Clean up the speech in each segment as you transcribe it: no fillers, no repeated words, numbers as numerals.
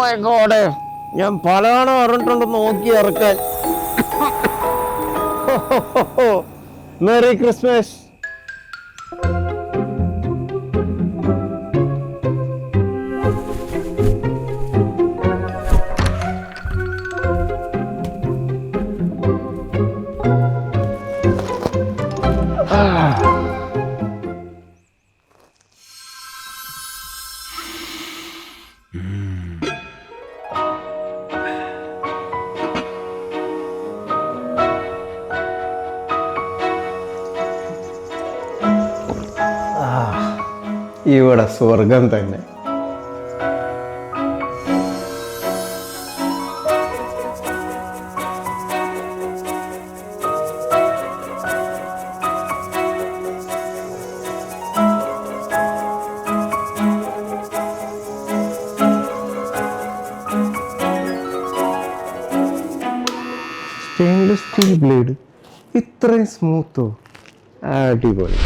My God, ഞാൻ പലതവണ പറഞ്ഞിട്ടുണ്ട് നോക്കി ഇറക്കാൻ. Merry Christmas. ഇവിടെ സ്വർഗം തന്നെ. സ്റ്റെയിൻലെസ് സ്റ്റീൽ ബ്ലേഡ് ഇത്രയും സ്മൂത്തോ? അടിപൊളി.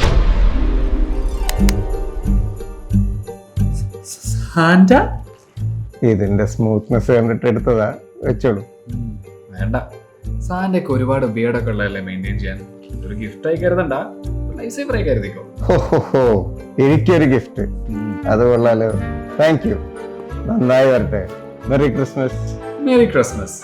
ഇതിന്റെ സ്മൂത്ത്നെസ് കണ്ടിട്ട് എടുത്തതാ, വെച്ചോളൂ. വേണ്ട, സാന്റെ ഒക്കെ ഒരുപാട് ബിയർഡൊക്കെ ഉള്ളതല്ലേ മെയിൻറ്റെയിൻ ചെയ്യാൻ. ഒരു ഗിഫ്റ്റ് ആയി കരുതണ്ട, ലൈഫ് സേവർ ആയി കരുതിക്കോ. ഹോ, എനിക്കൊരു ഗിഫ്റ്റ്. അത് കൊള്ളാലോ. Thank you. നന്നായി വരട്ടെ. Merry Christmas. Merry Christmas.